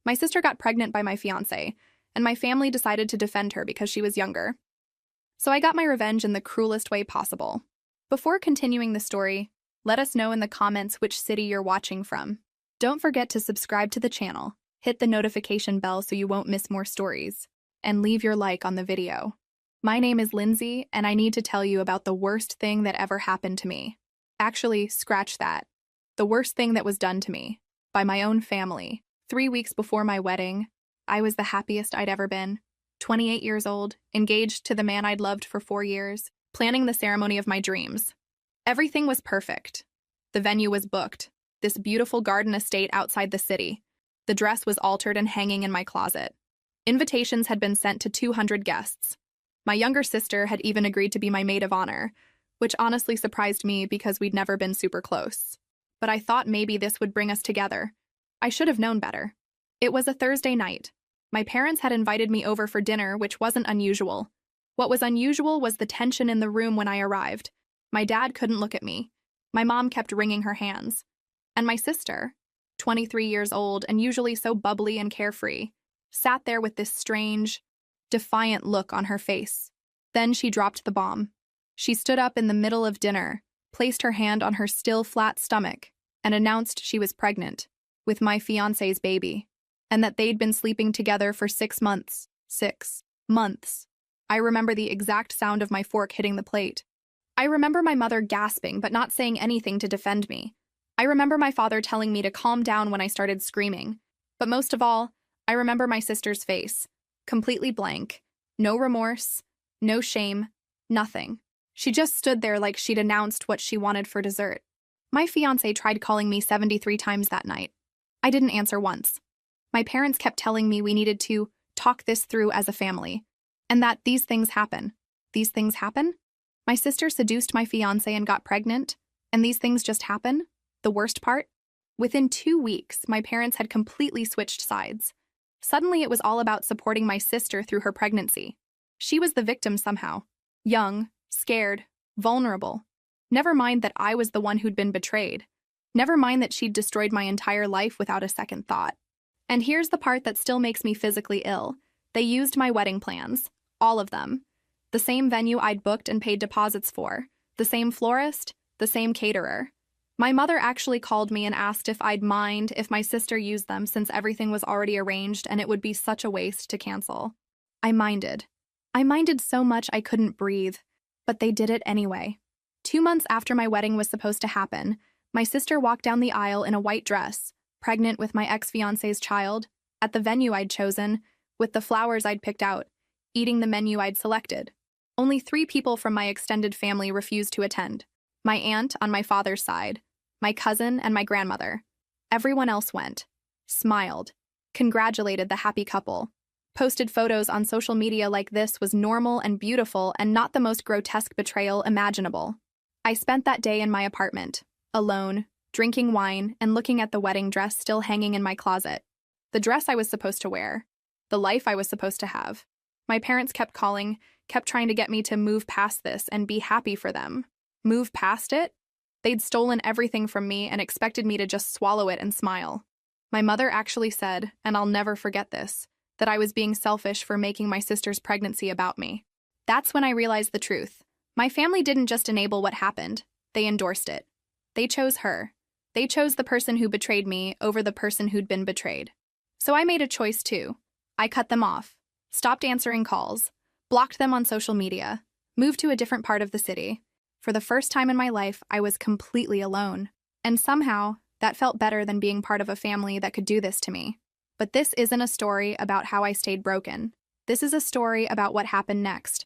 My sister got pregnant by my fiancé, and my family decided to defend her because she was younger. So I got my revenge in the cruelest way possible. Before continuing the story, let us know in the comments which city you're watching from. Don't forget to subscribe to the channel, hit the notification bell so you won't miss more stories, and leave your like on the video. My name is Lindsay, and I need to tell you about the worst thing that ever happened to me. Actually, scratch that. The worst thing that was done to me, by my own family. 3 weeks before my wedding, I was the happiest I'd ever been. 28 years old, engaged to the man I'd loved for 4 years, planning the ceremony of my dreams. Everything was perfect. The venue was booked, this beautiful garden estate outside the city. The dress was altered and hanging in my closet. Invitations had been sent to 200 guests. My younger sister had even agreed to be my maid of honor, which honestly surprised me because we'd never been super close. But I thought maybe this would bring us together. I should have known better. It was a Thursday night. My parents had invited me over for dinner, which wasn't unusual. What was unusual was the tension in the room when I arrived. My dad couldn't look at me. My mom kept wringing her hands. And my sister, 23 years old and usually so bubbly and carefree, sat there with this strange, defiant look on her face. Then she dropped the bomb. She stood up in the middle of dinner, placed her hand on her still flat stomach, and announced she was pregnant with my fiancé's baby, and that they'd been sleeping together for 6 months. 6 months. I remember the exact sound of my fork hitting the plate. I remember my mother gasping but not saying anything to defend me. I remember my father telling me to calm down when I started screaming. But most of all, I remember my sister's face, completely blank, no remorse, no shame, nothing. She just stood there like she'd announced what she wanted for dessert. My fiancé tried calling me 73 times that night. I didn't answer once. My parents kept telling me we needed to talk this through as a family, and that these things happen. These things happen? My sister seduced my fiancé and got pregnant, and these things just happen? The worst part? Within 2 weeks, my parents had completely switched sides. Suddenly, it was all about supporting my sister through her pregnancy. She was the victim somehow. Young, scared, vulnerable. Never mind that I was the one who'd been betrayed. Never mind that she'd destroyed my entire life without a second thought. And here's the part that still makes me physically ill. They used my wedding plans. All of them. The same venue I'd booked and paid deposits for. The same florist. The same caterer. My mother actually called me and asked if I'd mind if my sister used them since everything was already arranged and it would be such a waste to cancel. I minded. I minded so much I couldn't breathe, but they did it anyway. 2 months after my wedding was supposed to happen, my sister walked down the aisle in a white dress, pregnant with my ex-fiancé's child, at the venue I'd chosen, with the flowers I'd picked out, eating the menu I'd selected. Only 3 people from my extended family refused to attend. My aunt on my father's side, my cousin, and my grandmother. Everyone else went, smiled, congratulated the happy couple, posted photos on social media like this was normal and beautiful and not the most grotesque betrayal imaginable. I spent that day in my apartment, alone, drinking wine and looking at the wedding dress still hanging in my closet. The dress I was supposed to wear. The life I was supposed to have. My parents kept calling, kept trying to get me to move past this and be happy for them. Move past it? They'd stolen everything from me and expected me to just swallow it and smile. My mother actually said, and I'll never forget this, that I was being selfish for making my sister's pregnancy about me. That's when I realized the truth. My family didn't just enable what happened, they endorsed it. They chose her. They chose the person who betrayed me over the person who'd been betrayed. So I made a choice too. I cut them off, stopped answering calls, blocked them on social media, moved to a different part of the city. For the first time in my life, I was completely alone. And somehow, that felt better than being part of a family that could do this to me. But this isn't a story about how I stayed broken. This is a story about what happened next.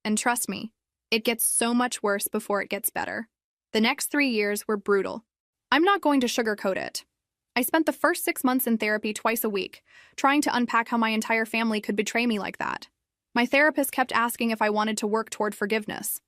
And trust me, it gets so much worse before it gets better. The next 3 years were brutal. I'm not going to sugarcoat it. I spent the first 6 months in therapy twice a week, trying to unpack how my entire family could betray me like that. My therapist kept asking if I wanted to work toward forgiveness.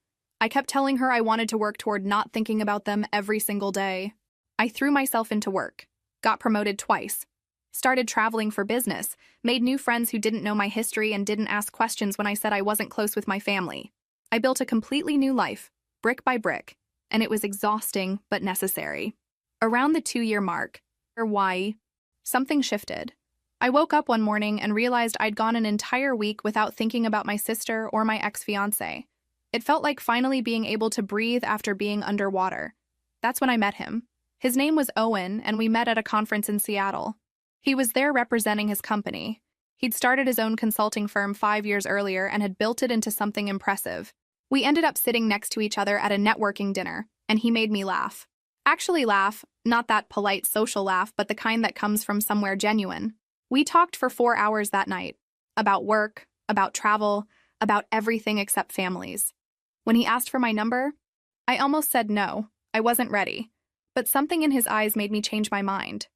I kept telling her I wanted to work toward not thinking about them every single day. I threw myself into work, got promoted twice, started traveling for business, made new friends who didn't know my history and didn't ask questions when I said I wasn't close with my family. I built a completely new life, brick by brick, and it was exhausting but necessary. Around the 2-year mark, or why, something shifted. I woke up one morning and realized I'd gone an entire week without thinking about my sister or my ex-fiancé. It felt like finally being able to breathe after being underwater. That's when I met him. His name was Owen, and we met at a conference in Seattle. He was there representing his company. He'd started his own consulting firm 5 years earlier and had built it into something impressive. We ended up sitting next to each other at a networking dinner, and he made me laugh. Actually laugh, not that polite social laugh, but the kind that comes from somewhere genuine. We talked for 4 hours that night. About work, about travel, about everything except families. When he asked for my number, I almost said no. I wasn't ready. But something in his eyes made me change my mind.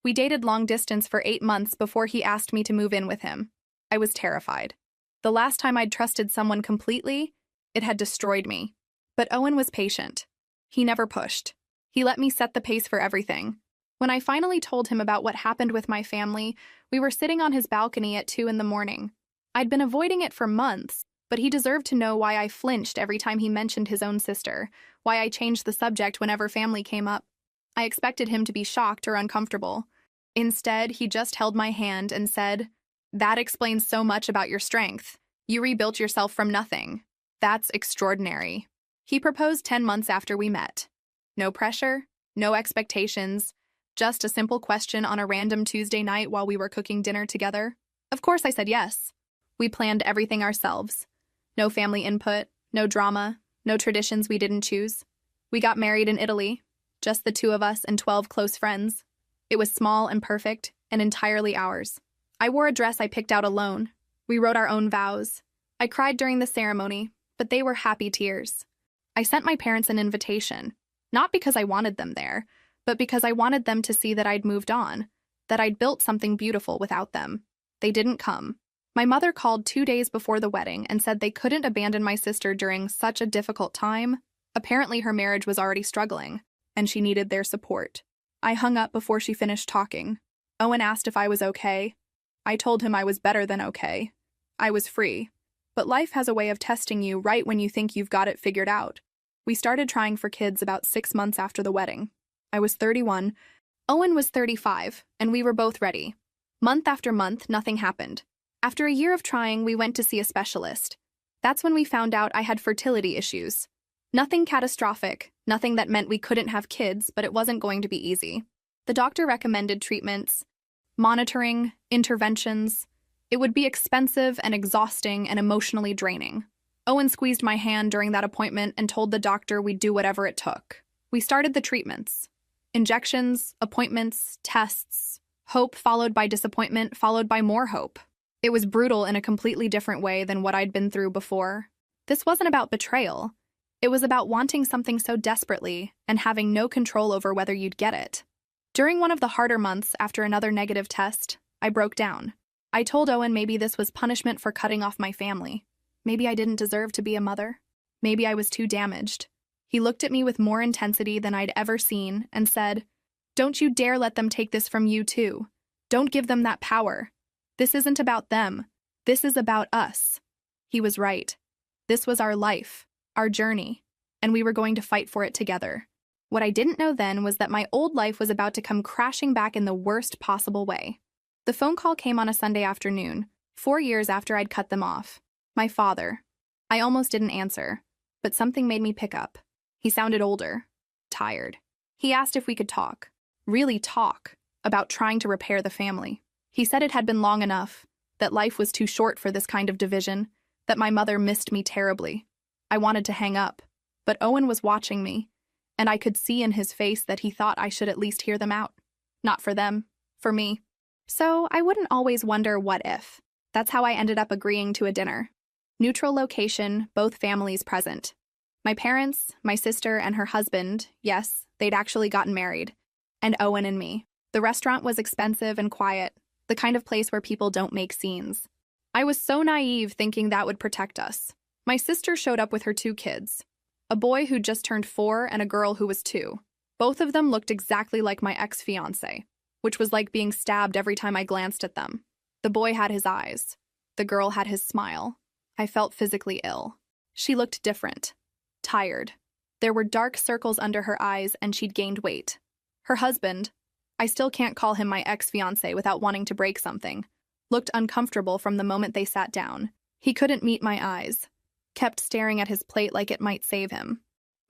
We dated long distance for 8 months before he asked me to move in with him. I was terrified. The last time I'd trusted someone completely, it had destroyed me. But Owen was patient. He never pushed. He let me set the pace for everything. When I finally told him about what happened with my family, we were sitting on his balcony at 2 in the morning. I'd been avoiding it for months, but he deserved to know why I flinched every time he mentioned his own sister, why I changed the subject whenever family came up. I expected him to be shocked or uncomfortable. Instead, he just held my hand and said, "That explains so much about your strength. You rebuilt yourself from nothing. That's extraordinary." He proposed 10 months after we met. No pressure, no expectations, just a simple question on a random Tuesday night while we were cooking dinner together. Of course I said yes. We planned everything ourselves. No family input, no drama, no traditions we didn't choose. We got married in Italy, just the 2 of us and 12 close friends. It was small and perfect, and entirely ours. I wore a dress I picked out alone. We wrote our own vows. I cried during the ceremony, but they were happy tears. I sent my parents an invitation, not because I wanted them there, but because I wanted them to see that I'd moved on, that I'd built something beautiful without them. They didn't come. My mother called 2 days before the wedding and said they couldn't abandon my sister during such a difficult time. Apparently her marriage was already struggling, and she needed their support. I hung up before she finished talking. Owen asked if I was okay. I told him I was better than okay. I was free. But life has a way of testing you right when you think you've got it figured out. We started trying for kids about 6 months after the wedding. I was 31. Owen was 35, and we were both ready. Month after month, nothing happened. After a year of trying, we went to see a specialist. That's when we found out I had fertility issues. Nothing catastrophic, nothing that meant we couldn't have kids, but it wasn't going to be easy. The doctor recommended treatments, monitoring, interventions. It would be expensive and exhausting and emotionally draining. Owen squeezed my hand during that appointment and told the doctor we'd do whatever it took. We started the treatments. Injections, appointments, tests, hope followed by disappointment, followed by more hope. It was brutal in a completely different way than what I'd been through before. This wasn't about betrayal. It was about wanting something so desperately and having no control over whether you'd get it. During one of the harder months after another negative test, I broke down. I told Owen maybe this was punishment for cutting off my family. Maybe I didn't deserve to be a mother. Maybe I was too damaged. He looked at me with more intensity than I'd ever seen and said, "Don't you dare let them take this from you too. Don't give them that power. This isn't about them. This is about us." He was right. This was our life, our journey, and we were going to fight for it together. What I didn't know then was that my old life was about to come crashing back in the worst possible way. The phone call came on a Sunday afternoon, 4 years after I'd cut them off. My father. I almost didn't answer, but something made me pick up. He sounded older, tired. He asked if we could talk, really talk, about trying to repair the family. He said it had been long enough, that life was too short for this kind of division, that my mother missed me terribly. I wanted to hang up, but Owen was watching me, and I could see in his face that he thought I should at least hear them out. Not for them, for me. So I wouldn't always wonder what if. That's how I ended up agreeing to a dinner. Neutral location, both families present. My parents, my sister, and her husband, yes, they'd actually gotten married, and Owen and me. The restaurant was expensive and quiet, the kind of place where people don't make scenes. I was so naive thinking that would protect us. My sister showed up with her 2 kids, a boy who just turned 4 and a girl who was 2. Both of them looked exactly like my ex-fiancé, which was like being stabbed every time I glanced at them. The boy had his eyes. The girl had his smile. I felt physically ill. She looked different, tired. There were dark circles under her eyes and she'd gained weight. Her husband, I still can't call him my ex-fiancé without wanting to break something. Looked uncomfortable from the moment they sat down. He couldn't meet my eyes. Kept staring at his plate like it might save him.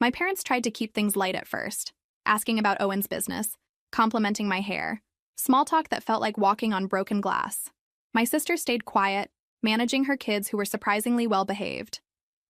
My parents tried to keep things light at first, asking about Owen's business, complimenting my hair. Small talk that felt like walking on broken glass. My sister stayed quiet, managing her kids who were surprisingly well-behaved.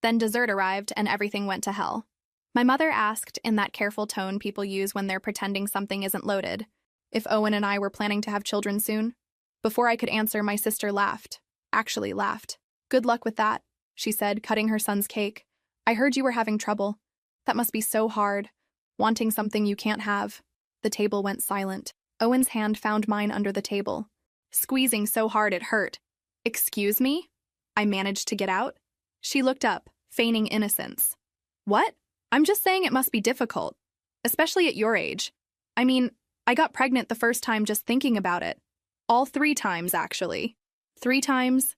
Then dessert arrived and everything went to hell. My mother asked, in that careful tone people use when they're pretending something isn't loaded, if Owen and I were planning to have children soon. Before I could answer, my sister laughed. Actually laughed. "Good luck with that," she said, cutting her son's cake. "I heard you were having trouble. That must be so hard, wanting something you can't have." The table went silent. Owen's hand found mine under the table, squeezing so hard it hurt. "Excuse me?" I managed to get out. She looked up, feigning innocence. "What? I'm just saying it must be difficult, especially at your age. I mean, I got pregnant the first time just thinking about it. All 3 times, actually." "3 times?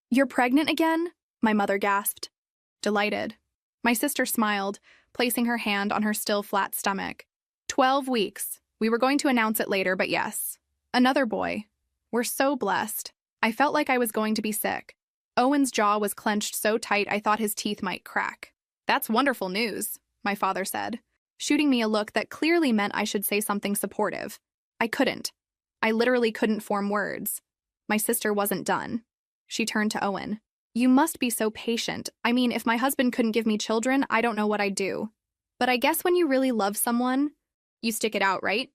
You're pregnant again?" my mother gasped. Delighted. My sister smiled, placing her hand on her still flat stomach. 12 weeks. We were going to announce it later, but yes. Another boy. We're so blessed. I felt like I was going to be sick. Owen's jaw was clenched so tight I thought his teeth might crack. "That's wonderful news," my father said, shooting me a look that clearly meant I should say something supportive. I couldn't. I literally couldn't form words. My sister wasn't done. She turned to Owen. "You must be so patient. I mean, if my husband couldn't give me children, I don't know what I'd do. But I guess when you really love someone, you stick it out, right?"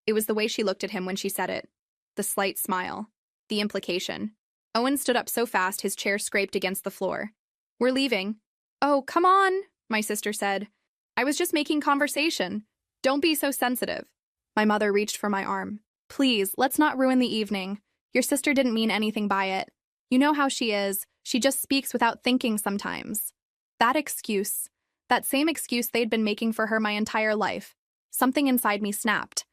It was the way she looked at him when she said it. The slight smile. The implication. Owen stood up so fast his chair scraped against the floor. "We're leaving." "Oh, come on," my sister said. "I was just making conversation. Don't be so sensitive." My mother reached for my arm. "Please, let's not ruin the evening. Your sister didn't mean anything by it. You know how she is. She just speaks without thinking sometimes." That excuse. That same excuse they'd been making for her my entire life. Something inside me snapped.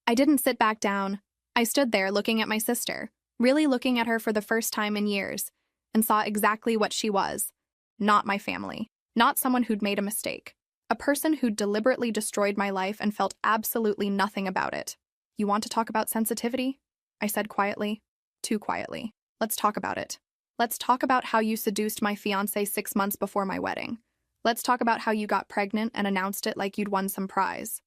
I didn't sit back down. I stood there looking at my sister, really looking at her for the first time in years, and saw exactly what she was. Not my family. Not someone who'd made a mistake. A person who'd deliberately destroyed my life and felt absolutely nothing about it. "You want to talk about sensitivity?" I said quietly. Too quietly. "Let's talk about it. Let's talk about how you seduced my fiancé 6 months before my wedding. Let's talk about how you got pregnant and announced it like you'd won some prize.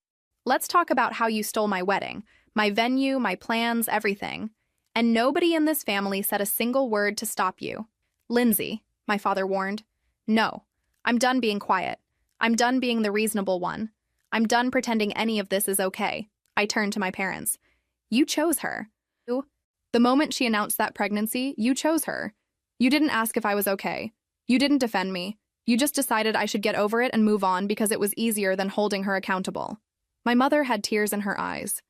Let's talk about how you stole my wedding, my venue, my plans, everything. And nobody in this family said a single word to stop you." "Lindsay," my father warned. "No. I'm done being quiet. I'm done being the reasonable one. I'm done pretending any of this is okay." I turned to my parents. "You chose her. The moment she announced that pregnancy, you chose her. You didn't ask if I was okay. You didn't defend me. You just decided I should get over it and move on because it was easier than holding her accountable." My mother had tears in her eyes.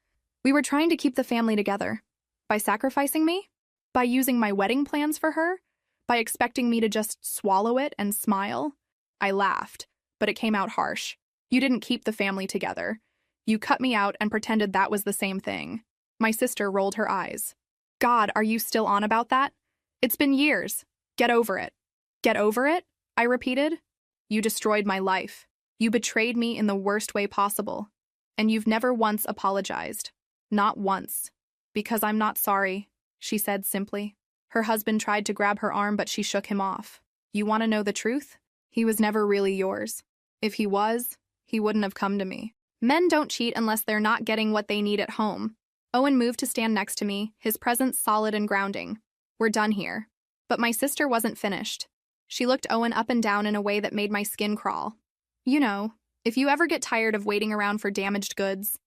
"We were trying to keep the family together. By sacrificing me? By using my wedding plans for her? By expecting me to just swallow it and smile?" I laughed, but it came out harsh. "You didn't keep the family together. You cut me out and pretended that was the same thing." My sister rolled her eyes. "God, are you still on about that? It's been years. Get over it." "Get over it?" I repeated. "You destroyed my life. You betrayed me in the worst way possible. And you've never once apologized. Not once." "Because I'm not sorry," she said simply. Her husband tried to grab her arm, but she shook him off. "You want to know the truth? He was never really yours. If he was, he wouldn't have come to me. Men don't cheat unless they're not getting what they need at home." Owen moved to stand next to me, his presence solid and grounding. "We're done here." But my sister wasn't finished. She looked Owen up and down in a way that made my skin crawl. "You know, if you ever get tired of waiting around for damaged goods,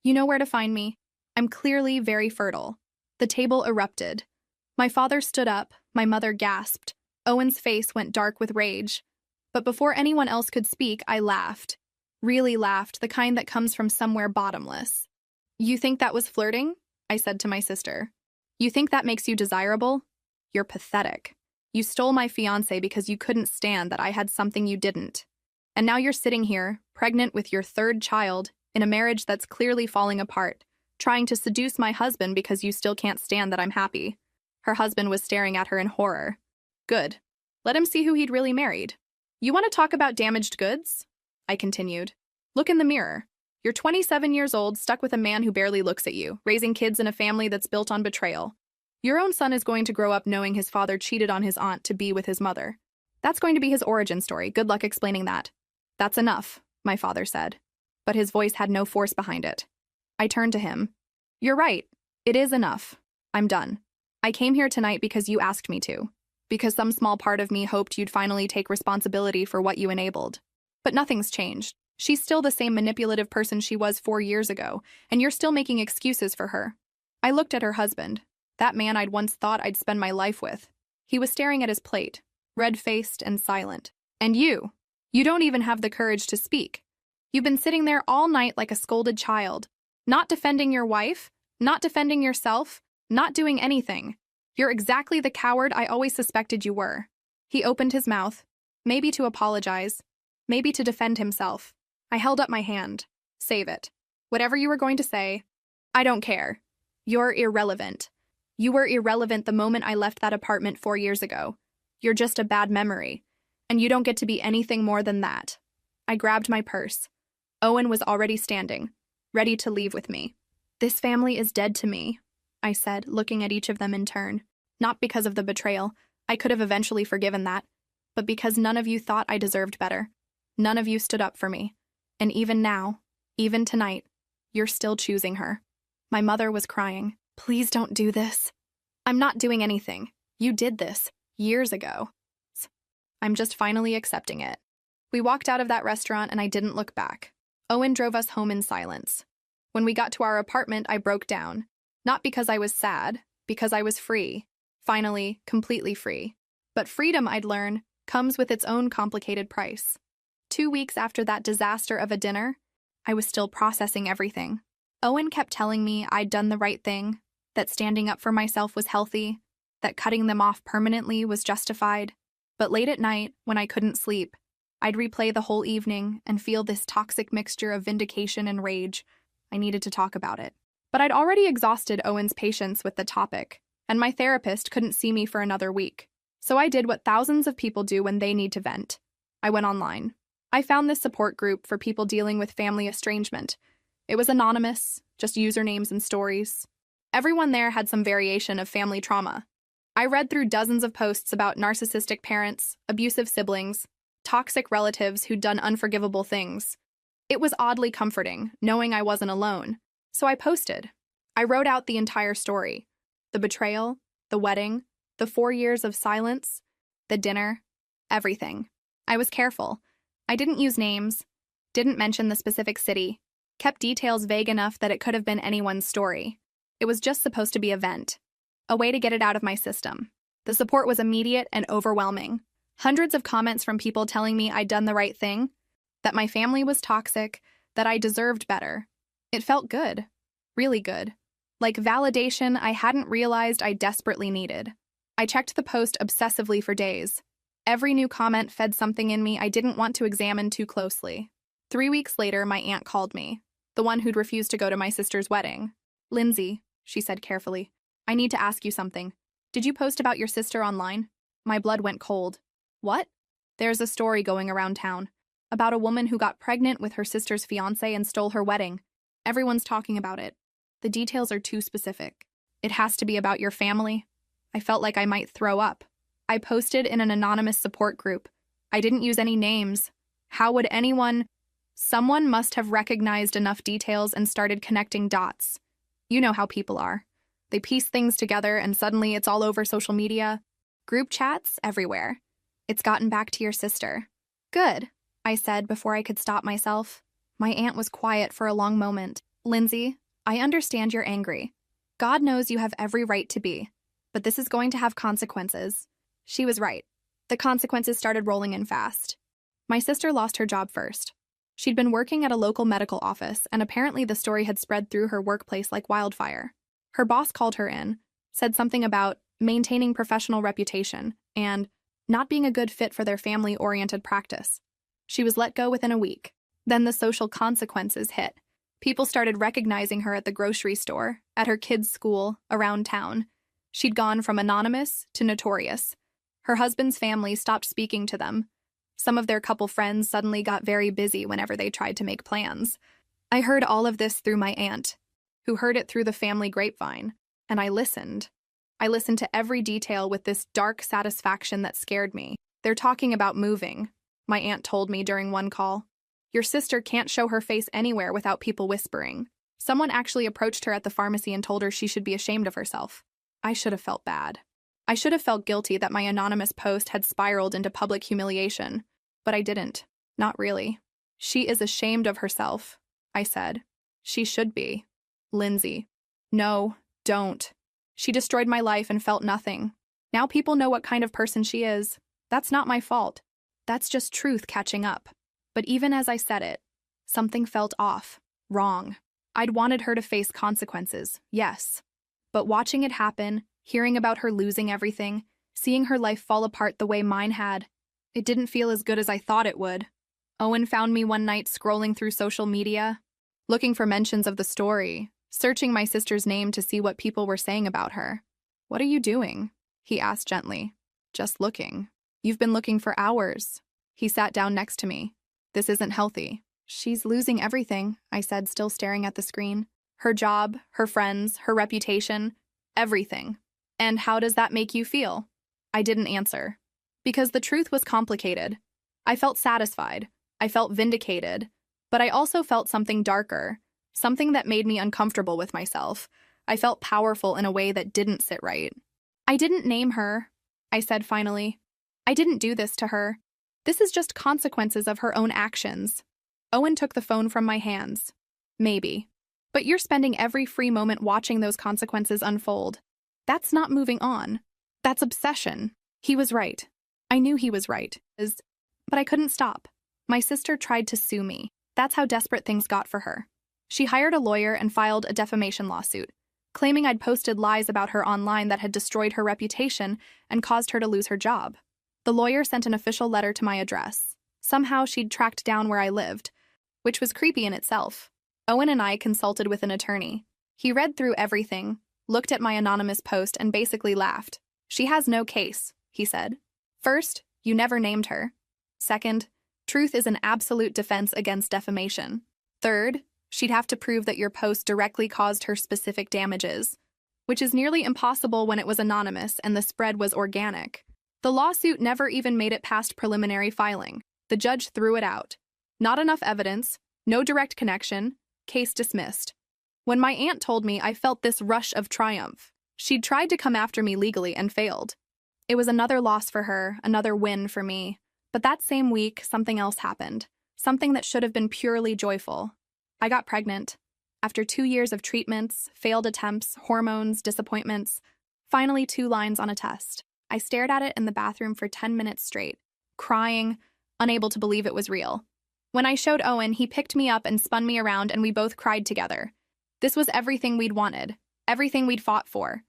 you know where to find me. I'm clearly very fertile." The table erupted. My father stood up, my mother gasped. Owen's face went dark with rage. But before anyone else could speak, I laughed. Really laughed, the kind that comes from somewhere bottomless. "You think that was flirting?" I said to my sister. "You think that makes you desirable? You're pathetic. You stole my fiancé because you couldn't stand that I had something you didn't. And now you're sitting here, pregnant with your 3rd child, in a marriage that's clearly falling apart, trying to seduce my husband because you still can't stand that I'm happy." Her husband was staring at her in horror. "Good. Let him see who he'd really married." "You want to talk about damaged goods?" I continued. "Look in the mirror. You're 27 years old, stuck with a man who barely looks at you, raising kids in a family that's built on betrayal. Your own son is going to grow up knowing his father cheated on his aunt to be with his mother. That's going to be his origin story. Good luck explaining that. That's enough, my father said. But his voice had no force behind it. I turned to him. You're right. It is enough. I'm done. I came here tonight because you asked me to. Because some small part of me hoped you'd finally take responsibility for what you enabled. But nothing's changed. She's still the same manipulative person she was 4 years ago, and you're still making excuses for her. I looked at her husband, that man I'd once thought I'd spend my life with. He was staring at his plate, red-faced and silent. And you don't even have the courage to speak. You've been sitting there all night like a scolded child, not defending your wife, not defending yourself, not doing anything. You're exactly the coward I always suspected you were. He opened his mouth, maybe to apologize, maybe to defend himself. I held up my hand. Save it. Whatever you were going to say, I don't care. You're irrelevant. You were irrelevant the moment I left that apartment 4 years ago. You're just a bad memory, and you don't get to be anything more than that. I grabbed my purse. Owen was already standing, ready to leave with me. This family is dead to me, I said, looking at each of them in turn. Not because of the betrayal. I could have eventually forgiven that. But because none of you thought I deserved better. None of you stood up for me. And even now, even tonight, you're still choosing her. My mother was crying. Please don't do this. I'm not doing anything. You did this years ago. I'm just finally accepting it. We walked out of that restaurant and I didn't look back. Owen drove us home in silence. When we got to our apartment, I broke down. Not because I was sad, because I was free. Finally, completely free. But freedom, I'd learn, comes with its own complicated price. 2 weeks after that disaster of a dinner, I was still processing everything. Owen kept telling me I'd done the right thing, that standing up for myself was healthy, that cutting them off permanently was justified. But late at night, when I couldn't sleep, I'd replay the whole evening and feel this toxic mixture of vindication and rage. I needed to talk about it. But I'd already exhausted Owen's patience with the topic, and my therapist couldn't see me for another week. So I did what thousands of people do when they need to vent. I went online. I found this support group for people dealing with family estrangement. It was anonymous, just usernames and stories. Everyone there had some variation of family trauma. I read through dozens of posts about narcissistic parents, abusive siblings, toxic relatives who'd done unforgivable things. It was oddly comforting, knowing I wasn't alone. So I posted. I wrote out the entire story. The betrayal, the wedding, the 4 years of silence, the dinner, everything. I was careful. I didn't use names, didn't mention the specific city, kept details vague enough that it could have been anyone's story. It was just supposed to be a vent, a way to get it out of my system. The support was immediate and overwhelming. Hundreds of comments from people telling me I'd done the right thing, that my family was toxic, that I deserved better. It felt good, really good. Like validation I hadn't realized I desperately needed. I checked the post obsessively for days. Every new comment fed something in me I didn't want to examine too closely. 3 weeks later, my aunt called me, the one who'd refused to go to my sister's wedding. Lindsay, she said carefully, I need to ask you something. Did you post about your sister online? My blood went cold. What? There's a story going around town about a woman who got pregnant with her sister's fiancé and stole her wedding. Everyone's talking about it. The details are too specific. It has to be about your family. I felt like I might throw up. I posted in an anonymous support group. I didn't use any names. How would anyone? Someone must have recognized enough details and started connecting dots. You know how people are. They piece things together and suddenly it's all over social media. Group chats everywhere. It's gotten back to your sister. Good, I said before I could stop myself. My aunt was quiet for a long moment. Lindsay, I understand you're angry. God knows you have every right to be. But this is going to have consequences. She was right. The consequences started rolling in fast. My sister lost her job first. She'd been working at a local medical office, and apparently the story had spread through her workplace like wildfire. Her boss called her in, said something about maintaining professional reputation and not being a good fit for their family-oriented practice. She was let go within a week. Then the social consequences hit. People started recognizing her at the grocery store, at her kids' school, around town. She'd gone from anonymous to notorious. Her husband's family stopped speaking to them. Some of their couple friends suddenly got very busy whenever they tried to make plans. I heard all of this through my aunt, who heard it through the family grapevine, and I listened. I listened to every detail with this dark satisfaction that scared me. They're talking about moving, my aunt told me during one call. Your sister can't show her face anywhere without people whispering. Someone actually approached her at the pharmacy and told her she should be ashamed of herself. I should have felt bad. I should have felt guilty that my anonymous post had spiraled into public humiliation, but I didn't. Not really. She is ashamed of herself, I said. She should be. Lindsay. No, don't. She destroyed my life and felt nothing. Now people know what kind of person she is. That's not my fault. That's just truth catching up. But even as I said it, something felt off, wrong. I'd wanted her to face consequences, yes. But watching it happen, hearing about her losing everything, seeing her life fall apart the way mine had, it didn't feel as good as I thought it would. Owen found me one night scrolling through social media, looking for mentions of the story, searching my sister's name to see what people were saying about her. "What are you doing?" he asked gently. "Just looking." "You've been looking for hours." He sat down next to me. "This isn't healthy." "She's losing everything," I said, still staring at the screen. "Her job, her friends, her reputation, everything." "And how does that make you feel?" I didn't answer. Because the truth was complicated. I felt satisfied. I felt vindicated. But I also felt something darker. Something that made me uncomfortable with myself. I felt powerful in a way that didn't sit right. "I didn't name her," I said finally. "I didn't do this to her. This is just consequences of her own actions." Owen took the phone from my hands. "Maybe. But you're spending every free moment watching those consequences unfold. That's not moving on. That's obsession." He was right. I knew he was right. But I couldn't stop. My sister tried to sue me. That's how desperate things got for her. She hired a lawyer and filed a defamation lawsuit, claiming I'd posted lies about her online that had destroyed her reputation and caused her to lose her job. The lawyer sent an official letter to my address. Somehow she'd tracked down where I lived, which was creepy in itself. Owen and I consulted with an attorney. He read through everything, looked at my anonymous post, and basically laughed. "She has no case," he said. "First, you never named her. Second, truth is an absolute defense against defamation. Third, she'd have to prove that your post directly caused her specific damages, which is nearly impossible when it was anonymous and the spread was organic. The lawsuit never even made it past preliminary filing. The judge threw it out. Not enough evidence, no direct connection, case dismissed. When my aunt told me, I felt this rush of triumph. She'd tried to come after me legally and failed. It was another loss for her, another win for me. But that same week, something else happened. Something that should have been purely joyful. I got pregnant. After 2 years of treatments, failed attempts, hormones, disappointments, finally 2 lines on a test. I stared at it in the bathroom for 10 minutes straight, crying, unable to believe it was real. When I showed Owen, he picked me up and spun me around, and we both cried together. This was everything we'd wanted, everything we'd fought for.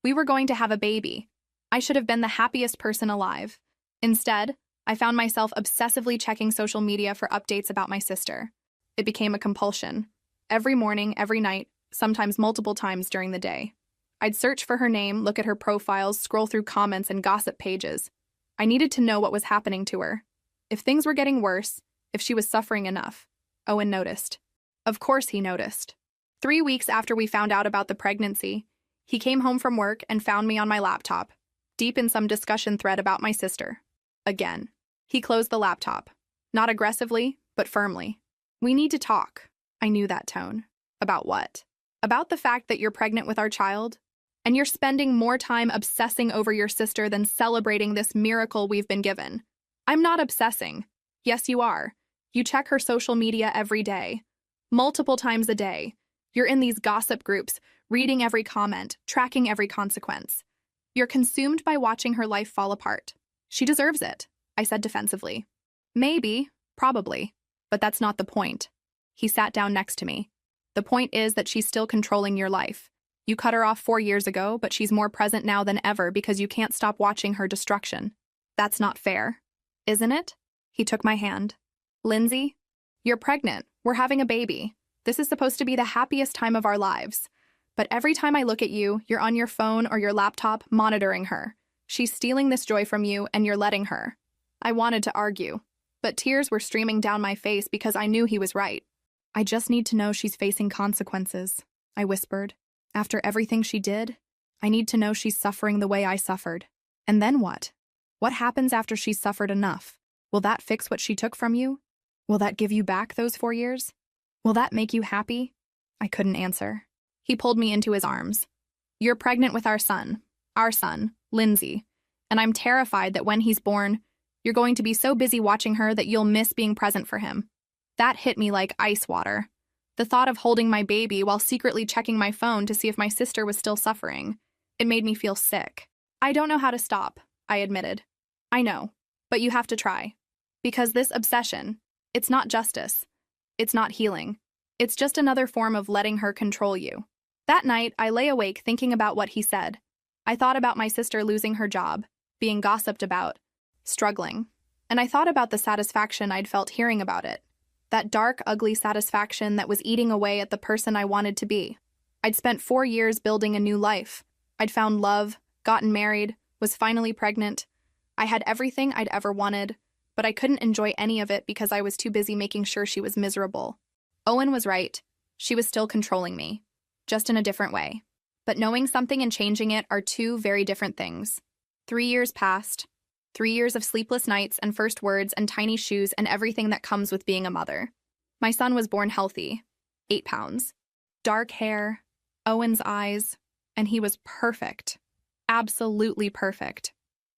We were going to have a baby. I should have been the happiest person alive. Instead, I found myself obsessively checking social media for updates about my sister. It became a compulsion. Every morning, every night, sometimes multiple times during the day. I'd search for her name, look at her profiles, scroll through comments and gossip pages. I needed to know what was happening to her. If things were getting worse, if she was suffering enough. Owen noticed. Of course he noticed. 3 weeks after we found out about the pregnancy, he came home from work and found me on my laptop, deep in some discussion thread about my sister. Again. He closed the laptop. Not aggressively, but firmly. "We need to talk." I knew that tone. "About what?" "About the fact that you're pregnant with our child, and you're spending more time obsessing over your sister than celebrating this miracle we've been given." "I'm not obsessing." "Yes, you are. You check her social media every day. Multiple times a day. You're in these gossip groups, reading every comment, tracking every consequence. You're consumed by watching her life fall apart. She deserves it," I said defensively. "Maybe, probably, but that's not the point." He sat down next to me. "The point is that she's still controlling your life. You cut her off 4 years ago, but she's more present now than ever because you can't stop watching her destruction. That's not fair, isn't it?" He took my hand. "Lindsay, you're pregnant. We're having a baby. This is supposed to be the happiest time of our lives. But every time I look at you, you're on your phone or your laptop monitoring her. She's stealing this joy from you, and you're letting her." I wanted to argue, but tears were streaming down my face because I knew he was right. I just need to know she's facing consequences, I whispered. After everything she did, I need to know she's suffering the way I suffered. And then what? What happens after she's suffered enough? Will that fix what she took from you? Will that give you back those 4 years? Will that make you happy? I couldn't answer. He pulled me into his arms. You're pregnant with our son, Lindsay, and I'm terrified that when he's born, you're going to be so busy watching her that you'll miss being present for him. That hit me like ice water. The thought of holding my baby while secretly checking my phone to see if my sister was still suffering, it made me feel sick. I don't know how to stop, I admitted. I know, but you have to try. Because this obsession, it's not justice. It's not healing. It's just another form of letting her control you. That night, I lay awake thinking about what he said. I thought about my sister losing her job, being gossiped about, struggling. And I thought about the satisfaction I'd felt hearing about it. That dark, ugly satisfaction that was eating away at the person I wanted to be. I'd spent 4 years building a new life. I'd found love, gotten married, was finally pregnant. I had everything I'd ever wanted, but I couldn't enjoy any of it because I was too busy making sure she was miserable. Owen was right. She was still controlling me, just in a different way. But knowing something and changing it are two very different things. 3 years passed. 3 years of sleepless nights and first words and tiny shoes and everything that comes with being a mother. My son was born healthy, 8 pounds. Dark hair, Owen's eyes, and he was perfect. Absolutely perfect.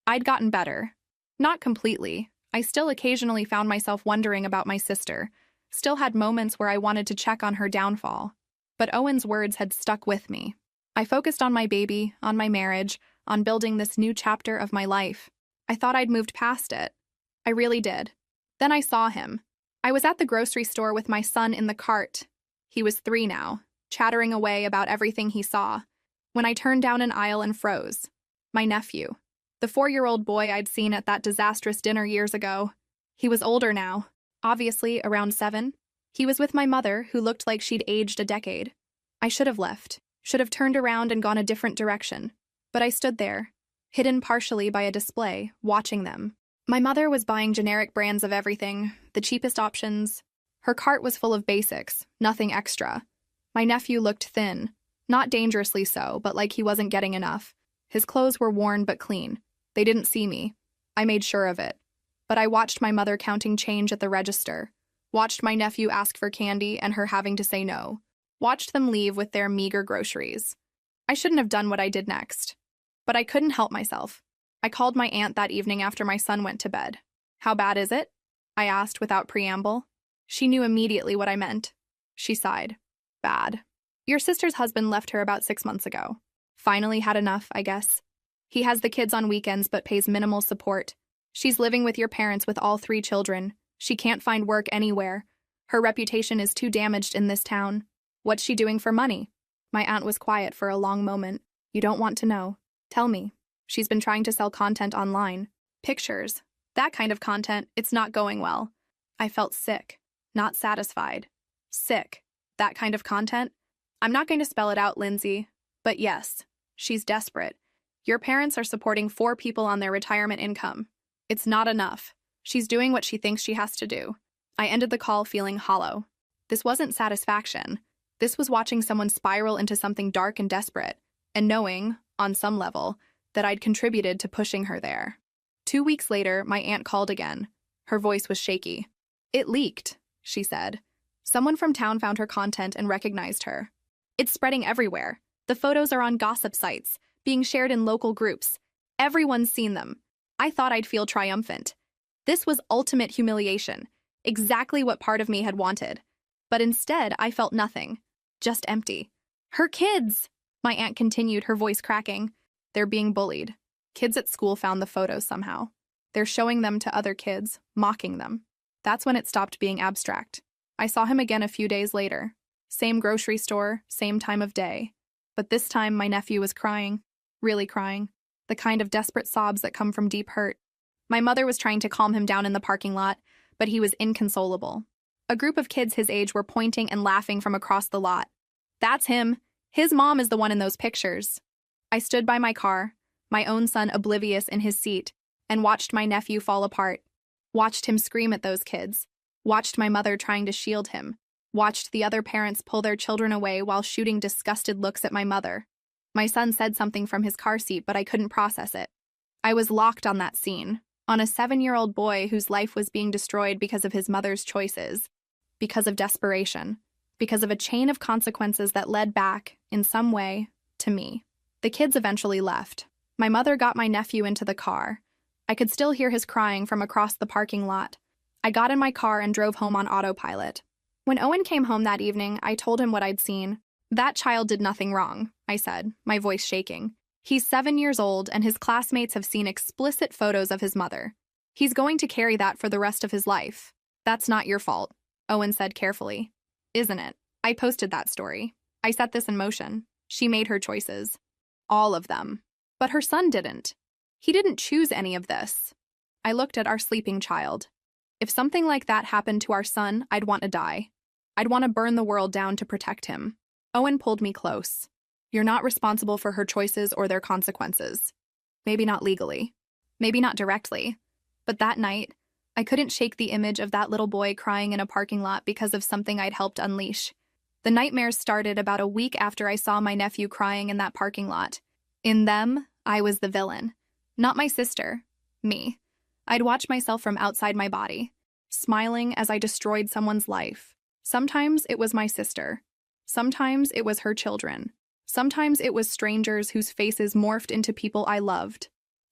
I'd gotten better. Not completely. I still occasionally found myself wondering about my sister, still had moments where I wanted to check on her downfall. But Owen's words had stuck with me. I focused on my baby, on my marriage, on building this new chapter of my life. I thought I'd moved past it. I really did. Then I saw him. I was at the grocery store with my son in the cart. He was 3 now, chattering away about everything he saw. When I turned down an aisle and froze. My nephew. The 4-year-old boy I'd seen at that disastrous dinner years ago. He was older now, obviously around 7. He was with my mother, who looked like she'd aged a decade. I should have left, should have turned around and gone a different direction. But I stood there, hidden partially by a display, watching them. My mother was buying generic brands of everything, the cheapest options. Her cart was full of basics, nothing extra. My nephew looked thin, not dangerously so, but like he wasn't getting enough. His clothes were worn but clean. They didn't see me. I made sure of it. But I watched my mother counting change at the register, watched my nephew ask for candy and her having to say no, watched them leave with their meager groceries. I shouldn't have done what I did next. But I couldn't help myself. I called my aunt that evening after my son went to bed. How bad is it? I asked without preamble. She knew immediately what I meant. She sighed. Bad. Your sister's husband left her about 6 months ago. Finally had enough, I guess. He has the kids on weekends but pays minimal support. She's living with your parents with all 3 children. She can't find work anywhere. Her reputation is too damaged in this town. What's she doing for money? My aunt was quiet for a long moment. You don't want to know. Tell me. She's been trying to sell content online. Pictures. That kind of content, it's not going well. I felt sick. Not satisfied. Sick. That kind of content? I'm not going to spell it out, Lindsay. But yes, she's desperate. Your parents are supporting 4 people on their retirement income. It's not enough. She's doing what she thinks she has to do. I ended the call feeling hollow. This wasn't satisfaction. This was watching someone spiral into something dark and desperate, and knowing, on some level, that I'd contributed to pushing her there. 2 weeks later, my aunt called again. Her voice was shaky. It leaked, she said. Someone from town found her content and recognized her. It's spreading everywhere. The photos are on gossip sites, being shared in local groups. Everyone's seen them. I thought I'd feel triumphant. This was ultimate humiliation, exactly what part of me had wanted. But instead, I felt nothing, just empty. Her kids! My aunt continued, her voice cracking. They're being bullied. Kids at school found the photos somehow. They're showing them to other kids, mocking them. That's when it stopped being abstract. I saw him again a few days later. Same grocery store, same time of day. But this time, my nephew was crying. Really crying. The kind of desperate sobs that come from deep hurt. My mother was trying to calm him down in the parking lot, but he was inconsolable. A group of kids his age were pointing and laughing from across the lot. That's him. His mom is the one in those pictures. I stood by my car, my own son oblivious in his seat, and watched my nephew fall apart. Watched him scream at those kids. Watched my mother trying to shield him. watched the other parents pull their children away while shooting disgusted looks at my mother. My son said something from his car seat, but I couldn't process it. I was locked on that scene, on a 7-year-old boy whose life was being destroyed because of his mother's choices, because of desperation, because of a chain of consequences that led back, in some way, to me. The kids eventually left. My mother got my nephew into the car. I could still hear his crying from across the parking lot. I got in my car and drove home on autopilot. When Owen came home that evening, I told him what I'd seen. "That child did nothing wrong," I said, my voice shaking. "He's 7 years old, and his classmates have seen explicit photos of his mother. He's going to carry that for the rest of his life. That's not your fault," Owen said carefully. "Isn't it? I posted that story. I set this in motion. She made her choices. All of them. But her son didn't. He didn't choose any of this." I looked at our sleeping child. If something like that happened to our son, I'd want to die. I'd want to burn the world down to protect him. Owen pulled me close. "You're not responsible for her choices or their consequences. Maybe not legally. Maybe not directly. But that night, I couldn't shake the image of that little boy crying in a parking lot because of something I'd helped unleash. The nightmares started about a week after I saw my nephew crying in that parking lot. In them, I was the villain. Not my sister. Me. I'd watch myself from outside my body, smiling as I destroyed someone's life. Sometimes it was my sister. Sometimes it was her children. Sometimes it was strangers whose faces morphed into people I loved.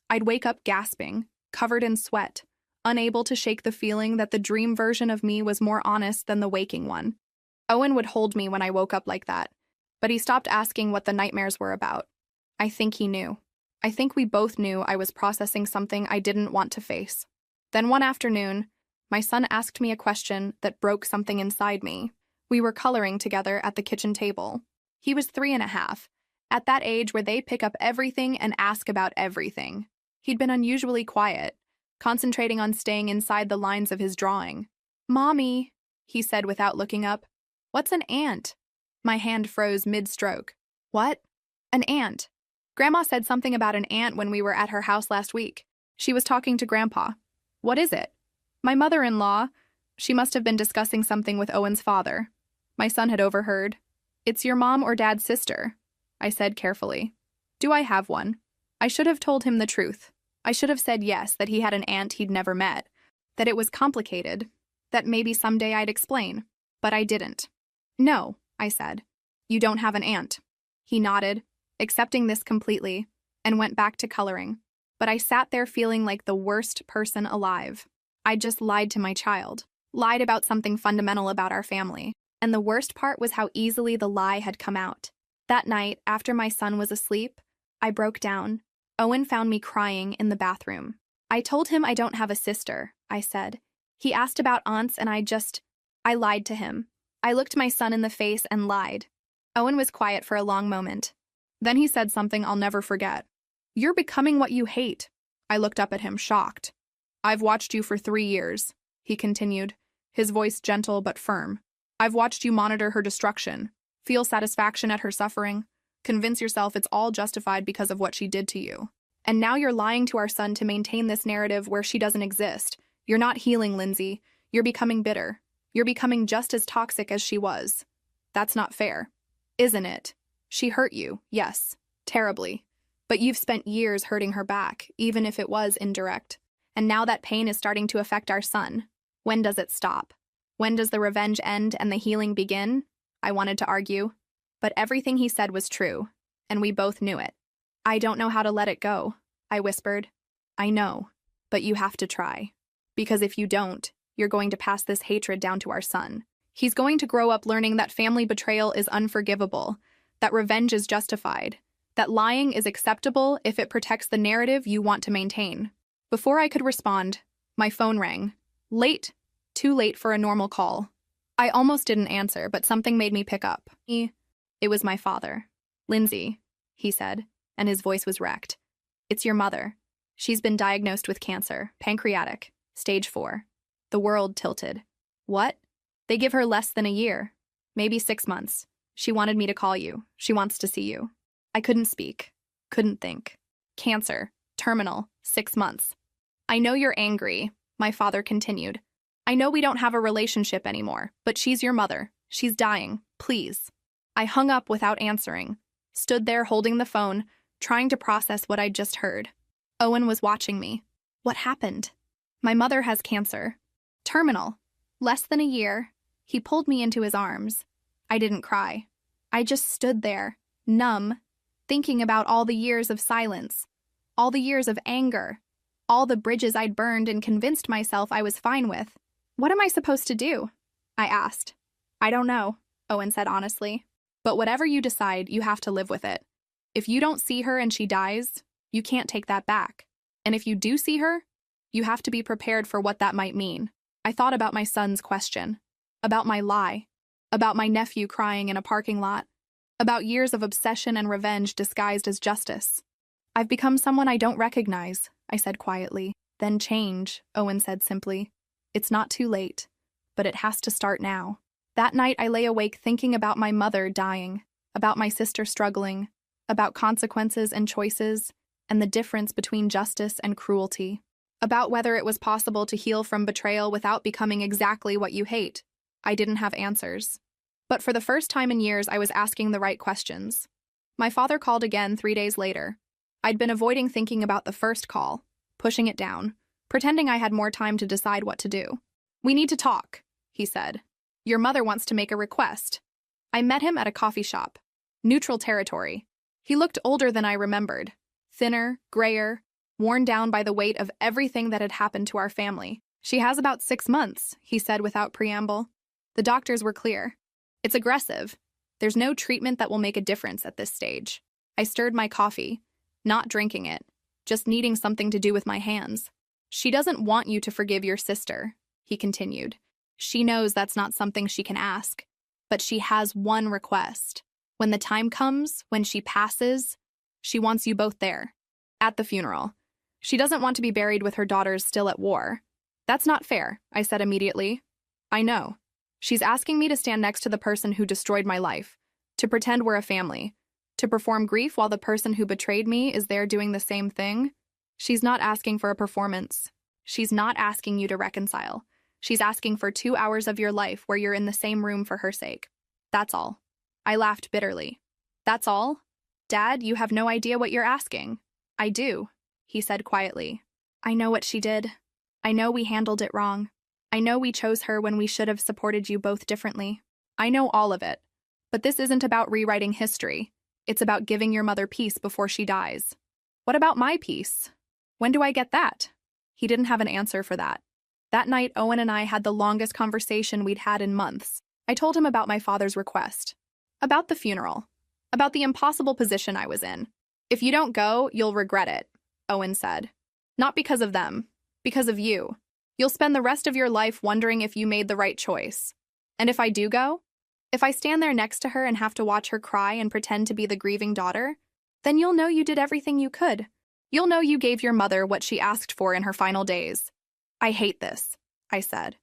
I'd wake up gasping, covered in sweat, unable to shake the feeling that the dream version of me was more honest than the waking one. Owen would hold me when I woke up like that, but he stopped asking what the nightmares were about. I think he knew. I think we both knew I was processing something I didn't want to face. Then one afternoon, my son asked me a question that broke something inside me. We were coloring together at the kitchen table. He was 3.5, at that age where they pick up everything and ask about everything. He'd been unusually quiet, concentrating on staying inside the lines of his drawing. "Mommy," he said without looking up, "what's an ant?" My hand froze mid-stroke. "What?" "An ant. Grandma said something about an ant when we were at her house last week. She was talking to Grandpa." "What is it?" "My mother-in-law. She must have been discussing something with Owen's father." My son had overheard. "It's your mom or dad's sister," I said carefully. "Do I have one?" I should have told him the truth. I should have said yes, that he had an aunt he'd never met, that it was complicated, that maybe someday I'd explain. But I didn't. "No," I said. "You don't have an aunt." He nodded, accepting this completely, and went back to coloring. But I sat there feeling like the worst person alive. I'd just lied to my child, lied about something fundamental about our family. And the worst part was how easily the lie had come out. That night, after my son was asleep, I broke down. Owen found me crying in the bathroom. "I told him I don't have a sister," I said. He asked about aunts and I lied to him. I looked my son in the face and lied. Owen was quiet for a long moment. Then he said something I'll never forget. "You're becoming what you hate." I looked up at him, shocked. "I've watched you for 3 years," he continued, his voice gentle but firm. "I've watched you monitor her destruction, feel satisfaction at her suffering, convince yourself it's all justified because of what she did to you. And now you're lying to our son to maintain this narrative where she doesn't exist. You're not healing, Lindsay. You're becoming bitter. You're becoming just as toxic as she was. That's not fair. Isn't it? She hurt you, yes, terribly. But you've spent years hurting her back, even if it was indirect. And now that pain is starting to affect our son. When does it stop? When does the revenge end and the healing begin?" I wanted to argue. But everything he said was true, and we both knew it. "I don't know how to let it go," I whispered. "I know, but you have to try. Because if you don't, you're going to pass this hatred down to our son. He's going to grow up learning that family betrayal is unforgivable, that revenge is justified, that lying is acceptable if it protects the narrative you want to maintain." Before I could respond, my phone rang. Late, too late for a normal call. I almost didn't answer, but something made me pick up. It was my father. "Lindsay," he said, and his voice was wrecked. "It's your mother. She's been diagnosed with cancer, pancreatic, stage 4. The world tilted. "What?" "They give her less than a year. Maybe 6 months. She wanted me to call you. She wants to see you." I couldn't speak. Couldn't think. "Cancer. Terminal. 6 months. I know you're angry," my father continued. "I know we don't have a relationship anymore, but she's your mother. She's dying, please. I hung up without answering, stood there holding the phone, trying to process what I'd just heard. Owen was watching me. What happened? My mother has cancer. Terminal. Less than a year. He pulled me into his arms. I didn't cry. I just stood there, numb, thinking about all the years of silence, all the years of anger, all the bridges I'd burned and convinced myself I was fine with. What am I supposed to do? I asked. I don't know, Owen said honestly. But whatever you decide, you have to live with it. If you don't see her and she dies, you can't take that back. And if you do see her, you have to be prepared for what that might mean. I thought about my son's question, about my lie, about my nephew crying in a parking lot, about years of obsession and revenge disguised as justice. I've become someone I don't recognize, I said quietly. Then change, Owen said simply. It's not too late, but it has to start now. That night I lay awake thinking about my mother dying, about my sister struggling, about consequences and choices, and the difference between justice and cruelty, about whether it was possible to heal from betrayal without becoming exactly what you hate. I didn't have answers. But for the first time in years, I was asking the right questions. My father called again 3 days later. I'd been avoiding thinking about the first call, pushing it down, pretending I had more time to decide what to do. We need to talk, he said. Your mother wants to make a request. I met him at a coffee shop. Neutral territory. He looked older than I remembered. Thinner, grayer, worn down by the weight of everything that had happened to our family. She has about 6 months, he said without preamble. The doctors were clear. It's aggressive. There's no treatment that will make a difference at this stage. I stirred my coffee, not drinking it, just needing something to do with my hands. She doesn't want you to forgive your sister, he continued. She knows that's not something she can ask, but she has one request. When the time comes, when she passes, she wants you both there, at the funeral. She doesn't want to be buried with her daughters still at war. That's not fair, I said immediately. I know. She's asking me to stand next to the person who destroyed my life, to pretend we're a family, to perform grief while the person who betrayed me is there doing the same thing. She's not asking for a performance. She's not asking you to reconcile. She's asking for 2 hours of your life where you're in the same room for her sake. That's all. I laughed bitterly. That's all? Dad, you have no idea what you're asking. I do, he said quietly. I know what she did. I know we handled it wrong. I know we chose her when we should have supported you both differently. I know all of it. But this isn't about rewriting history. It's about giving your mother peace before she dies. What about my peace? When do I get that? He didn't have an answer for that. That night, Owen and I had the longest conversation we'd had in months. I told him about my father's request, about the funeral, about the impossible position I was in. If you don't go, you'll regret it, Owen said. Not because of them, because of you. You'll spend the rest of your life wondering if you made the right choice. And if I do go? If I stand there next to her and have to watch her cry and pretend to be the grieving daughter, then you'll know you did everything you could. You'll know you gave your mother what she asked for in her final days. I hate this, I said.